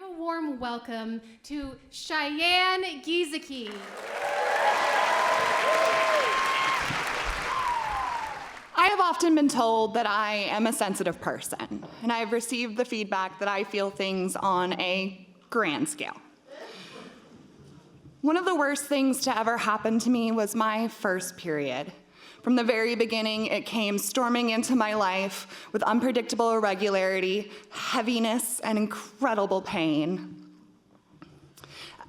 a warm welcome to Cheyenne Gieseke. I have often been told that I am a sensitive person, and I have received the feedback that I feel things on a grand scale. One of the worst things to ever happen to me was my first period. From the very beginning, it came storming into my life with unpredictable irregularity, heaviness, and incredible pain.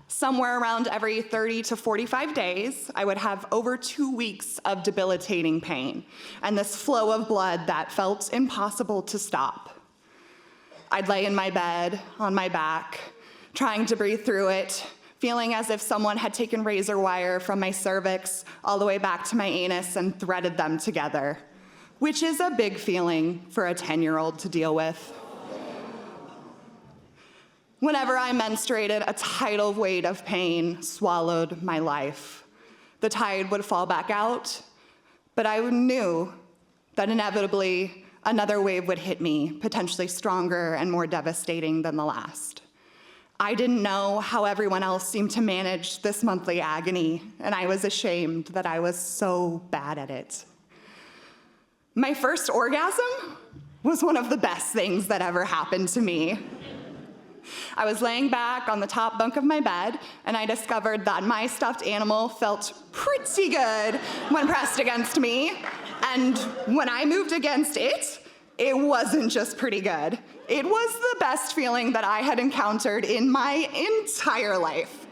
Somewhere around every 30 to 45 days, I would have over 2 weeks of debilitating pain and this flow of blood that felt impossible to stop. I'd lay in my bed, on my back, trying to breathe through it, feeling as if someone had taken razor wire from my cervix all the way back to my anus and threaded them together, which is a big feeling for a 10-year-old to deal with. Whenever I menstruated, a tidal weight of pain swallowed my life. The tide would fall back out, but I knew that inevitably another wave would hit me, potentially stronger and more devastating than the last. I didn't know how everyone else seemed to manage this monthly agony, and I was ashamed that I was so bad at it. My first orgasm was one of the best things that ever happened to me. I was laying back on the top bunk of my bed, and I discovered that my stuffed animal felt pretty good when pressed against me, and when I moved against it, it wasn't just pretty good. It was the best feeling that I had encountered in my entire life.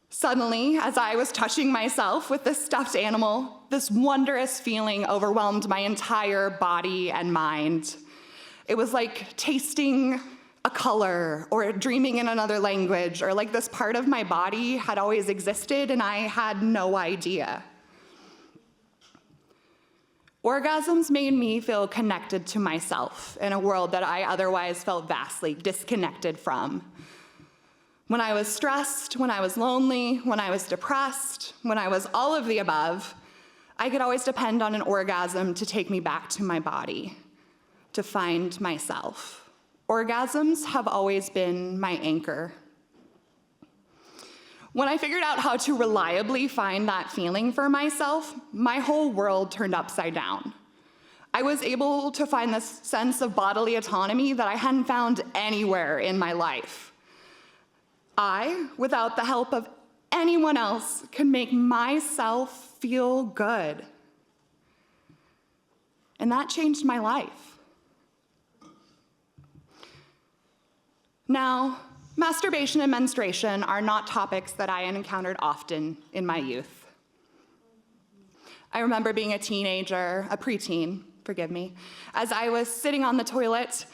Suddenly, as I was touching myself with this stuffed animal, this wondrous feeling overwhelmed my entire body and mind. It was like tasting a color or dreaming in another language, or like this part of my body had always existed and I had no idea. Orgasms made me feel connected to myself in a world that I otherwise felt vastly disconnected from. When I was stressed, when I was lonely, when I was depressed, when I was all of the above, I could always depend on an orgasm to take me back to my body, to find myself. Orgasms have always been my anchor. When I figured out how to reliably find that feeling for myself, my whole world turned upside down. I was able to find this sense of bodily autonomy that I hadn't found anywhere in my life. I, without the help of anyone else, could make myself feel good. And that changed my life. Now, masturbation and menstruation are not topics that I encountered often in my youth. I remember being a teenager, a preteen, forgive me, as I was sitting on the toilet,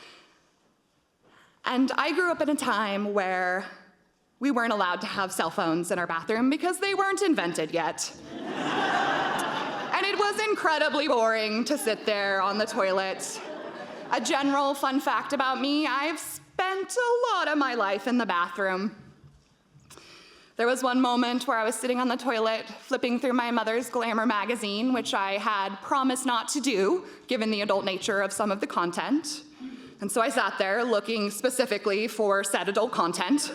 and I grew up in a time where we weren't allowed to have cell phones in our bathroom because they weren't invented yet. And it was incredibly boring to sit there on the toilet. A general fun fact about me, I've spent a lot of my life in the bathroom. There was one moment where I was sitting on the toilet, flipping through my mother's Glamour magazine, which I had promised not to do, given the adult nature of some of the content. And so I sat there looking specifically for said adult content.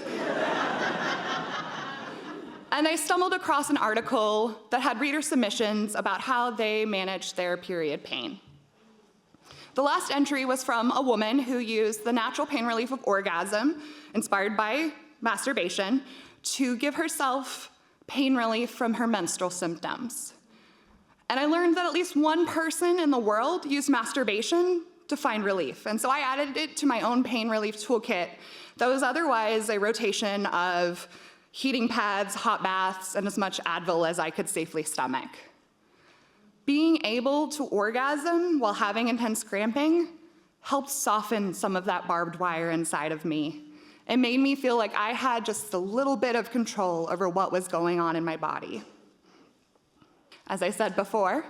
And I stumbled across an article that had reader submissions about how they managed their period pain. The last entry was from a woman who used the natural pain relief of orgasm, inspired by masturbation, to give herself pain relief from her menstrual symptoms. And I learned that at least one person in the world used masturbation to find relief. And so I added it to my own pain relief toolkit that was otherwise a rotation of heating pads, hot baths, and as much Advil as I could safely stomach. Being able to orgasm while having intense cramping helped soften some of that barbed wire inside of me. It made me feel like I had just a little bit of control over what was going on in my body. As I said before,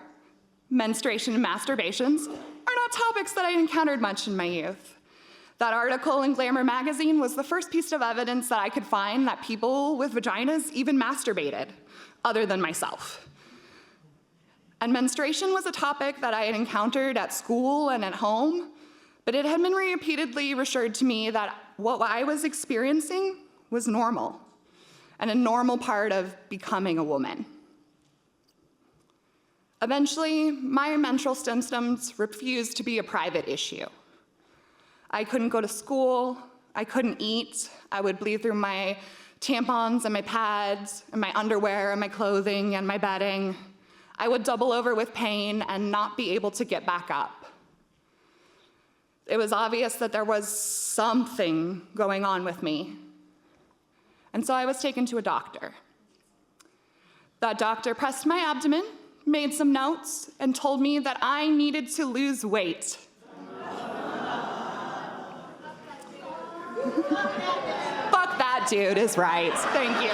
menstruation and masturbations are not topics that I encountered much in my youth. That article in Glamour magazine was the first piece of evidence that I could find that people with vaginas even masturbated, other than myself. And menstruation was a topic that I had encountered at school and at home, but it had been repeatedly assured to me that what I was experiencing was normal and a normal part of becoming a woman. Eventually, my menstrual symptoms refused to be a private issue. I couldn't go to school, I couldn't eat, I would bleed through my tampons and my pads and my underwear and my clothing and my bedding. I would double over with pain and not be able to get back up. It was obvious that there was something going on with me. And so I was taken to a doctor. That doctor pressed my abdomen, made some notes, and told me that I needed to lose weight. Fuck that dude is right. Thank you.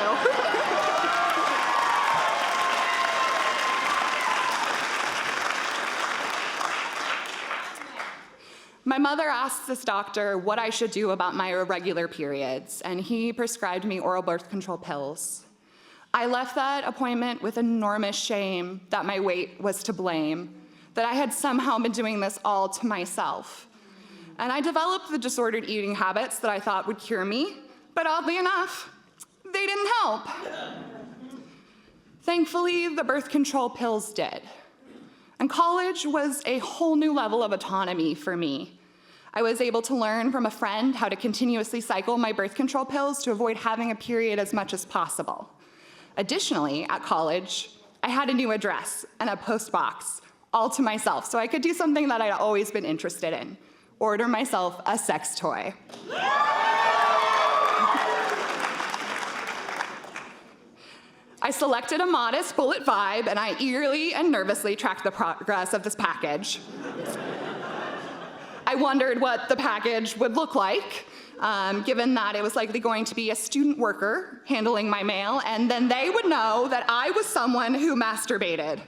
My mother asked this doctor what I should do about my irregular periods, and he prescribed me oral birth control pills. I left that appointment with enormous shame that my weight was to blame, that I had somehow been doing this all to myself. And I developed the disordered eating habits that I thought would cure me, but oddly enough, they didn't help. Thankfully, the birth control pills did. And college was a whole new level of autonomy for me. I was able to learn from a friend how to continuously cycle my birth control pills to avoid having a period as much as possible. Additionally, at college, I had a new address and a post box, all to myself, so I could do something that I'd always been interested in, order myself a sex toy. I selected a modest bullet vibe, and I eagerly and nervously tracked the progress of this package. I wondered what the package would look like, given that it was likely going to be a student worker handling my mail, and then they would know that I was someone who masturbated.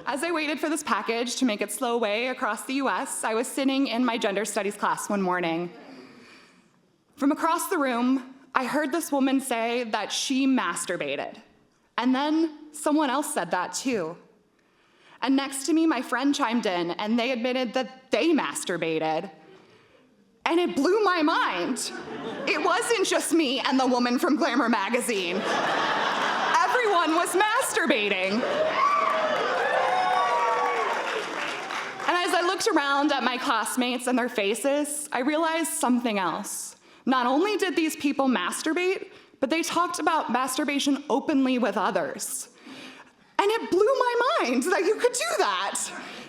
As I waited for this package to make its slow way across the US, I was sitting in my gender studies class one morning. From across the room, I heard this woman say that she masturbated. And then someone else said that too. And next to me, my friend chimed in, and they admitted that they masturbated. And it blew my mind. It wasn't just me and the woman from Glamour magazine. Everyone was masturbating. And as I looked around at my classmates and their faces, I realized something else. Not only did these people masturbate, but they talked about masturbation openly with others. And it blew my mind that you could do that.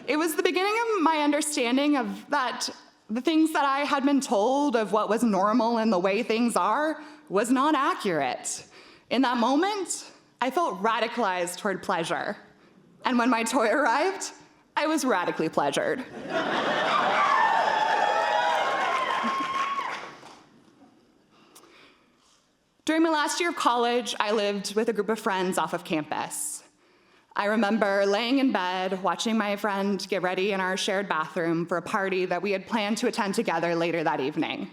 It was the beginning of my understanding of that the things that I had been told of what was normal and the way things are was not accurate. In that moment, I felt radicalized toward pleasure. And when my toy arrived, I was radically pleasured. During my last year of college, I lived with a group of friends off of campus. I remember laying in bed, watching my friend get ready in our shared bathroom for a party that we had planned to attend together later that evening.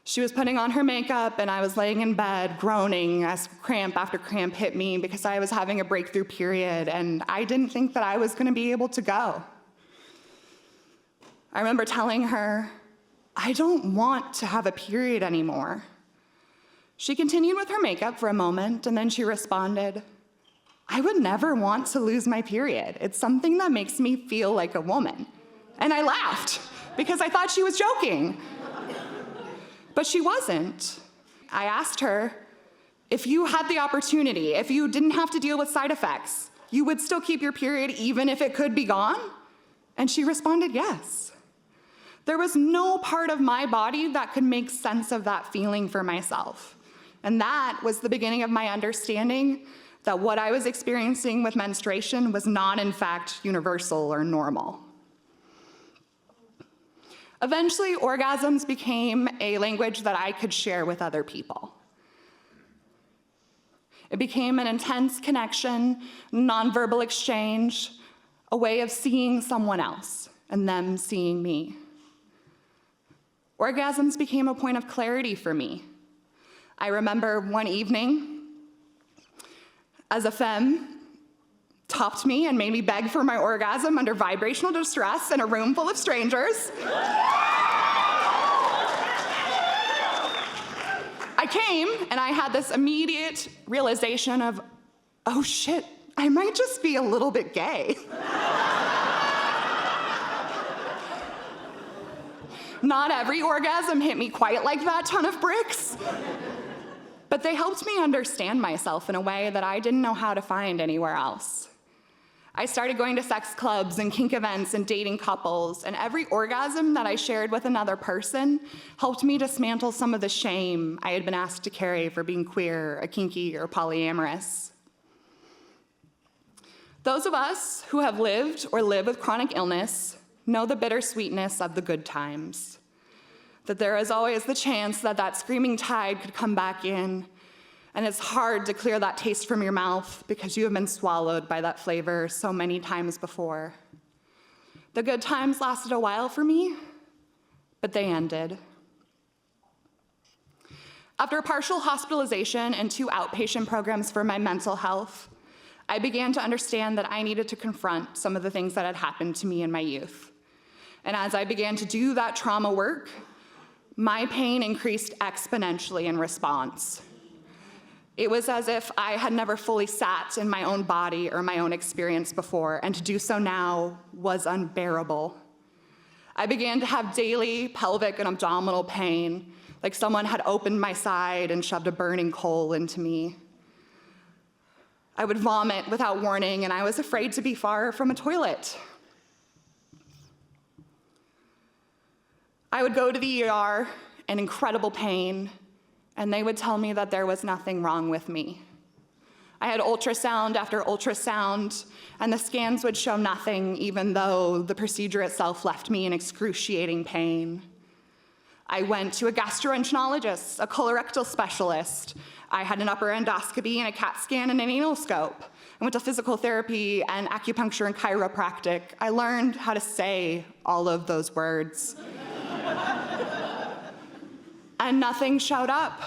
She was putting on her makeup, and I was laying in bed, groaning as cramp after cramp hit me because I was having a breakthrough period, and I didn't think that I was going to be able to go. I remember telling her, I don't want to have a period anymore. She continued with her makeup for a moment, and then she responded, I would never want to lose my period. It's something that makes me feel like a woman. And I laughed because I thought she was joking. But she wasn't. I asked her, if you had the opportunity, if you didn't have to deal with side effects, you would still keep your period even if it could be gone? And she responded, yes. There was no part of my body that could make sense of that feeling for myself. And that was the beginning of my understanding that what I was experiencing with menstruation was not, in fact, universal or normal. Eventually, orgasms became a language that I could share with other people. It became an intense connection, nonverbal exchange, a way of seeing someone else and them seeing me. Orgasms became a point of clarity for me. I remember one evening, as a femme topped me and made me beg for my orgasm under vibrational distress in a room full of strangers. came and I had this immediate realization of, oh shit, I might just be a little bit gay. Not every orgasm hit me quite like that ton of bricks, but they helped me understand myself in a way that I didn't know how to find anywhere else. I started going to sex clubs and kink events and dating couples, and every orgasm that I shared with another person helped me dismantle some of the shame I had been asked to carry for being queer, a kinky, or polyamorous. Those of us who have lived or live with chronic illness know the bittersweetness of the good times, that there is always the chance that that screaming tide could come back in, and it's hard to clear that taste from your mouth because you have been swallowed by that flavor so many times before. The good times lasted a while for me, but they ended. After a partial hospitalization and 2 outpatient programs for my mental health, I began to understand that I needed to confront some of the things that had happened to me in my youth. And as I began to do that trauma work, my pain increased exponentially in response. It was as if I had never fully sat in my own body or my own experience before, and to do so now was unbearable. I began to have daily pelvic and abdominal pain, like someone had opened my side and shoved a burning coal into me. I would vomit without warning, and I was afraid to be far from a toilet. I would go to the ER in incredible pain, and they would tell me that there was nothing wrong with me. I had ultrasound after ultrasound, and the scans would show nothing, even though the procedure itself left me in excruciating pain. I went to a gastroenterologist, a colorectal specialist. I had an upper endoscopy and a CAT scan and an anal scope. I went to physical therapy and acupuncture and chiropractic. I learned how to say all of those words. And nothing showed up.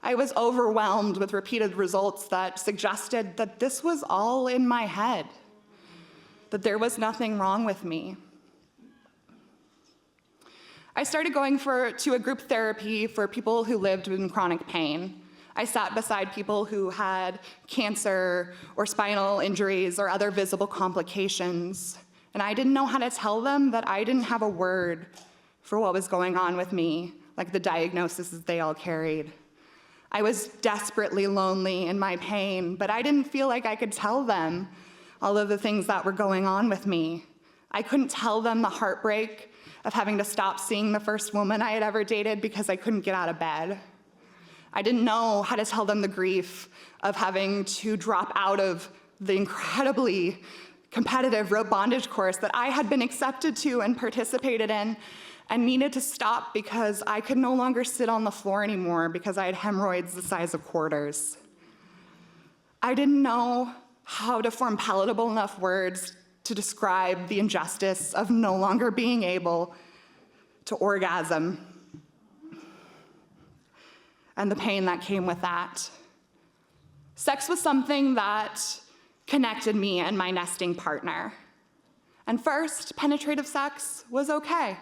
I was overwhelmed with repeated results that suggested that this was all in my head, that there was nothing wrong with me. I started going to a group therapy for people who lived in chronic pain. I sat beside people who had cancer or spinal injuries or other visible complications, and I didn't know how to tell them that I didn't have a word for what was going on with me, like the diagnoses they all carried. I was desperately lonely in my pain, but I didn't feel like I could tell them all of the things that were going on with me. I couldn't tell them the heartbreak of having to stop seeing the first woman I had ever dated because I couldn't get out of bed. I didn't know how to tell them the grief of having to drop out of the incredibly competitive rope bondage course that I had been accepted to and participated in, and needed to stop because I could no longer sit on the floor anymore because I had hemorrhoids the size of quarters. I didn't know how to form palatable enough words to describe the injustice of no longer being able to orgasm and the pain that came with that. Sex was something that connected me and my nesting partner. And first, penetrative sex was okay.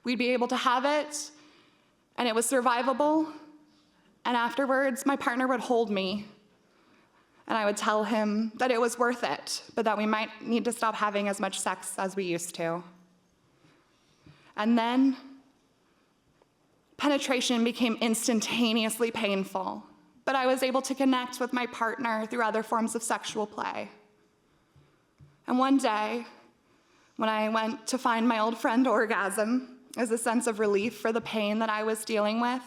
We'd be able to have it, and it was survivable. And afterwards, my partner would hold me, and I would tell him that it was worth it, but that we might need to stop having as much sex as we used to. And then, penetration became instantaneously painful, but I was able to connect with my partner through other forms of sexual play. And one day, when I went to find my old friend Orgasm as a sense of relief for the pain that I was dealing with,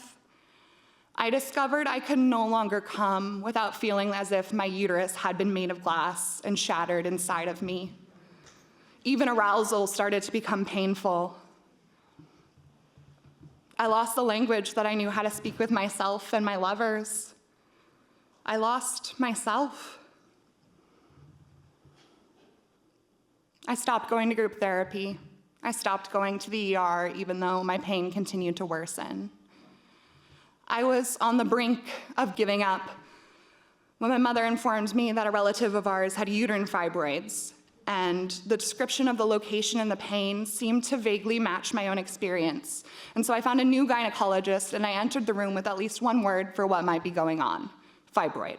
I discovered I could no longer come without feeling as if my uterus had been made of glass and shattered inside of me. Even arousal started to become painful. I lost the language that I knew how to speak with myself and my lovers. I lost myself. I stopped going to group therapy. I stopped going to the ER, even though my pain continued to worsen. I was on the brink of giving up when my mother informed me that a relative of ours had uterine fibroids, and the description of the location and the pain seemed to vaguely match my own experience. And so I found a new gynecologist, and I entered the room with at least one word for what might be going on: fibroid.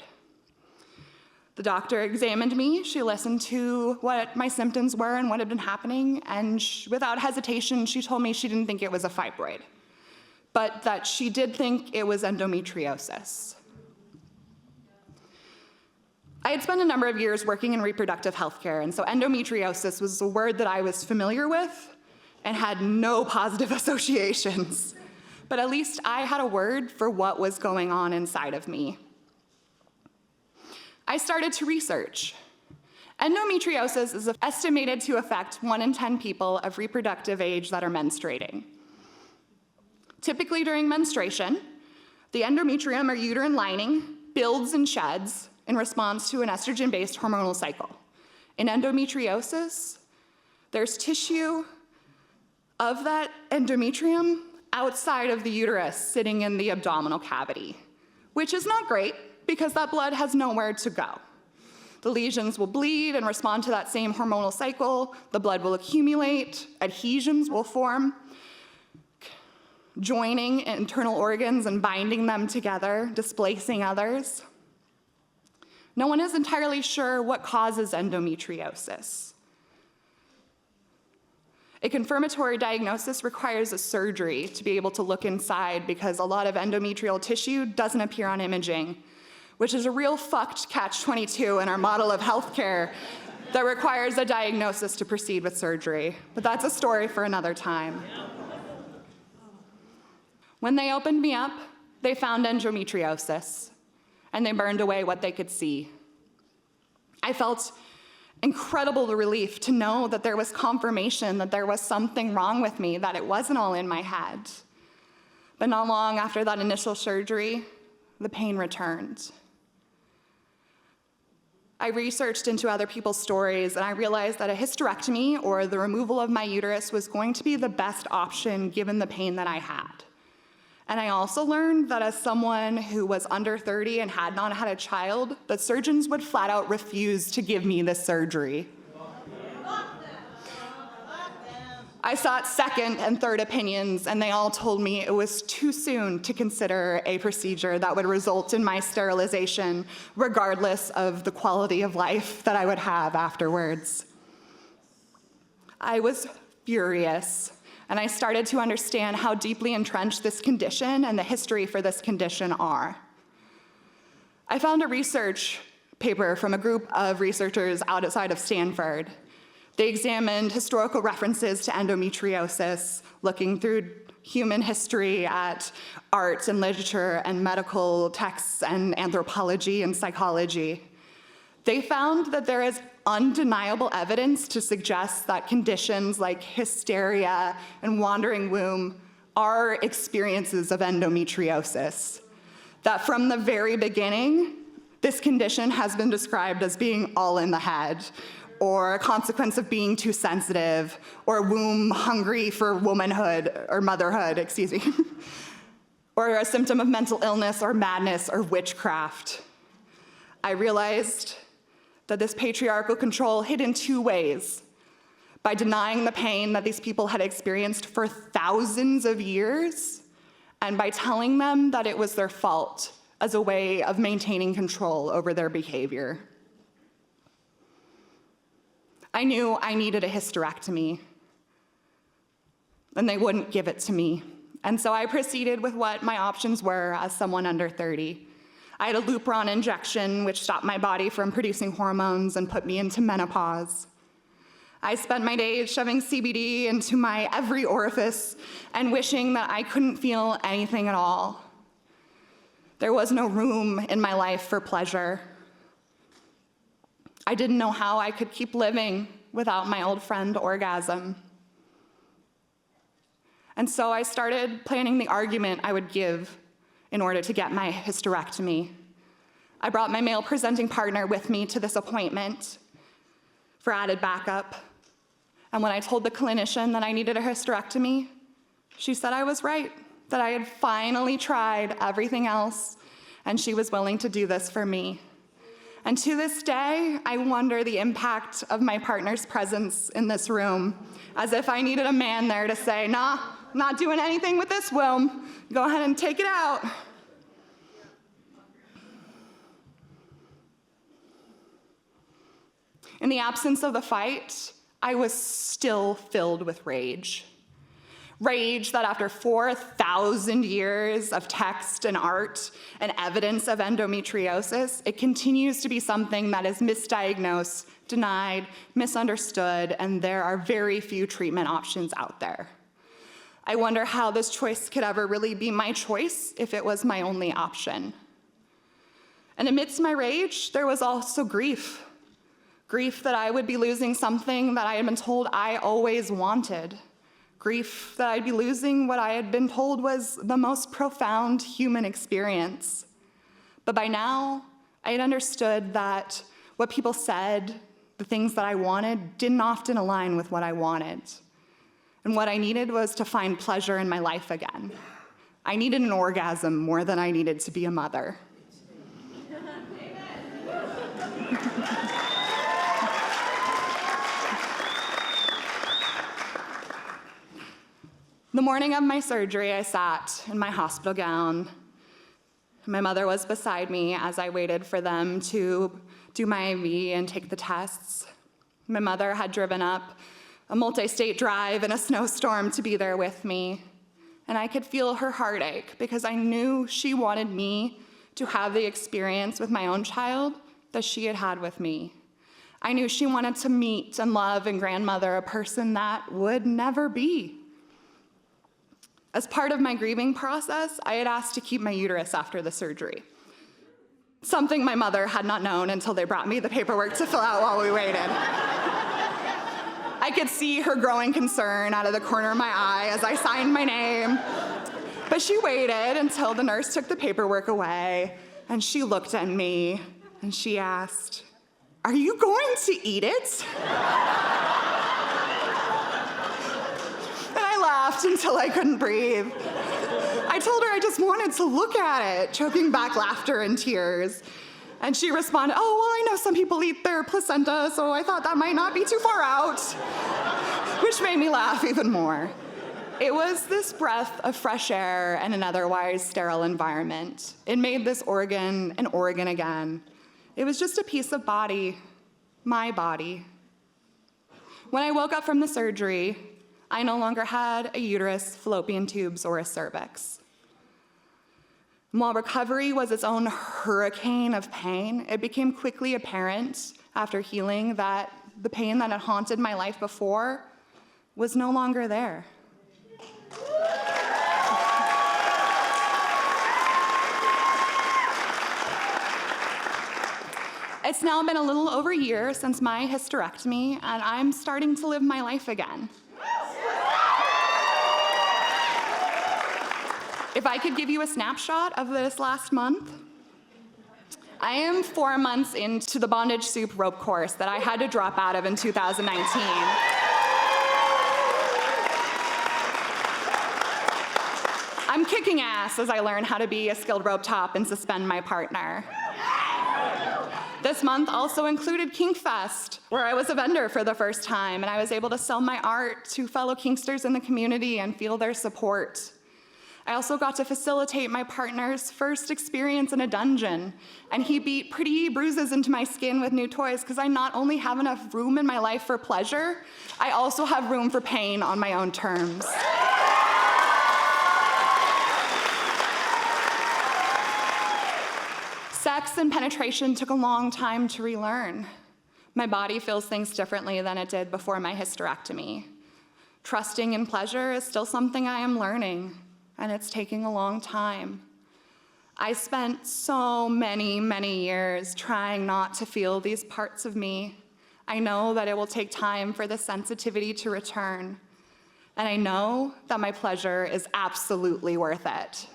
The doctor examined me, she listened to what my symptoms were and what had been happening, and without hesitation, she told me she didn't think it was a fibroid, but that she did think it was endometriosis. I had spent a number of years working in reproductive health care, and so endometriosis was a word that I was familiar with and had no positive associations. But at least I had a word for what was going on inside of me. I started to research. Endometriosis is estimated to affect 1 in 10 people of reproductive age that are menstruating. Typically during menstruation, the endometrium or uterine lining builds and sheds in response to an estrogen-based hormonal cycle. In endometriosis, there's tissue of that endometrium outside of the uterus sitting in the abdominal cavity, which is not great because that blood has nowhere to go. The lesions will bleed and respond to that same hormonal cycle. The blood will accumulate, adhesions will form, joining internal organs and binding them together, displacing others. No one is entirely sure what causes endometriosis. A confirmatory diagnosis requires a surgery to be able to look inside because a lot of endometrial tissue doesn't appear on imaging, which is a real fucked catch-22 in our model of healthcare that requires a diagnosis to proceed with surgery. But that's a story for another time. When they opened me up, they found endometriosis, and they burned away what they could see. I felt incredible relief to know that there was confirmation that there was something wrong with me, that it wasn't all in my head. But not long after that initial surgery, the pain returned. I researched into other people's stories, and I realized that a hysterectomy or the removal of my uterus was going to be the best option given the pain that I had. And I also learned that as someone who was under 30 and had not had a child, that surgeons would flat out refuse to give me this surgery. I sought second and third opinions, and they all told me it was too soon to consider a procedure that would result in my sterilization, regardless of the quality of life that I would have afterwards. I was furious, and I started to understand how deeply entrenched this condition and the history for this condition are. I found a research paper from a group of researchers outside of Stanford. They examined historical references to endometriosis, looking through human history at art and literature and medical texts and anthropology and psychology. They found that there is undeniable evidence to suggest that conditions like hysteria and wandering womb are experiences of endometriosis. That from the very beginning, this condition has been described as being all in the head, or a consequence of being too sensitive, or a womb hungry for womanhood, or motherhood, excuse me, or a symptom of mental illness or madness or witchcraft. I realized that this patriarchal control hid in two ways: by denying the pain that these people had experienced for thousands of years, and by telling them that it was their fault as a way of maintaining control over their behavior. I knew I needed a hysterectomy, and they wouldn't give it to me. And so I proceeded with what my options were as someone under 30. I had a Lupron injection, which stopped my body from producing hormones and put me into menopause. I spent my days shoving CBD into my every orifice and wishing that I couldn't feel anything at all. There was no room in my life for pleasure. I didn't know how I could keep living without my old friend orgasm. And so I started planning the argument I would give in order to get my hysterectomy. I brought my male presenting partner with me to this appointment for added backup. And when I told the clinician that I needed a hysterectomy, she said I was right, that I had finally tried everything else, and she was willing to do this for me. And to this day, I wonder the impact of my partner's presence in this room, as if I needed a man there to say, nah, not doing anything with this womb. Go ahead and take it out. In the absence of the fight, I was still filled with rage. Rage that after 4,000 years of text and art and evidence of endometriosis, it continues to be something that is misdiagnosed, denied, misunderstood, and there are very few treatment options out there. I wonder how this choice could ever really be my choice if it was my only option. And amidst my rage, there was also grief. Grief that I would be losing something that I had been told I always wanted. Grief that I'd be losing what I had been told was the most profound human experience. But by now, I had understood that what people said, the things that I wanted, didn't often align with what I wanted. And what I needed was to find pleasure in my life again. I needed an orgasm more than I needed to be a mother. The morning of my surgery, I sat in my hospital gown. My mother was beside me as I waited for them to do my IV and take the tests. My mother had driven up a multi-state drive in a snowstorm to be there with me. And I could feel her heartache because I knew she wanted me to have the experience with my own child that she had had with me. I knew she wanted to meet and love and grandmother a person that would never be. As part of my grieving process, I had asked to keep my uterus after the surgery, something my mother had not known until they brought me the paperwork to fill out while we waited. I could see her growing concern out of the corner of my eye as I signed my name, but she waited until the nurse took the paperwork away, and she looked at me, and she asked, "Are you going to eat it?" Laughed until I couldn't breathe. I told her I just wanted to look at it, choking back laughter and tears. And she responded, "Oh, well, I know some people eat their placenta, so I thought that might not be too far out," which made me laugh even more. It was this breath of fresh air and an otherwise sterile environment. It made this organ an organ again. It was just a piece of body, my body. When I woke up from the surgery, I no longer had a uterus, fallopian tubes, or a cervix. And while recovery was its own hurricane of pain, it became quickly apparent after healing that the pain that had haunted my life before was no longer there. It's now been a little over a year since my hysterectomy, and I'm starting to live my life again. If I could give you a snapshot of this last month, I am 4 months into the bondage soup rope course that I had to drop out of in 2019. I'm kicking ass as I learn how to be a skilled rope top and suspend my partner. This month also included Kinkfest, where I was a vendor for the first time, and I was able to sell my art to fellow Kinksters in the community and feel their support. I also got to facilitate my partner's first experience in a dungeon, and he beat pretty bruises into my skin with new toys because I not only have enough room in my life for pleasure, I also have room for pain on my own terms. Sex and penetration took a long time to relearn. My body feels things differently than it did before my hysterectomy. Trusting in pleasure is still something I am learning, and it's taking a long time. I spent so many years trying not to feel these parts of me. I know that it will take time for the sensitivity to return, and I know that my pleasure is absolutely worth it.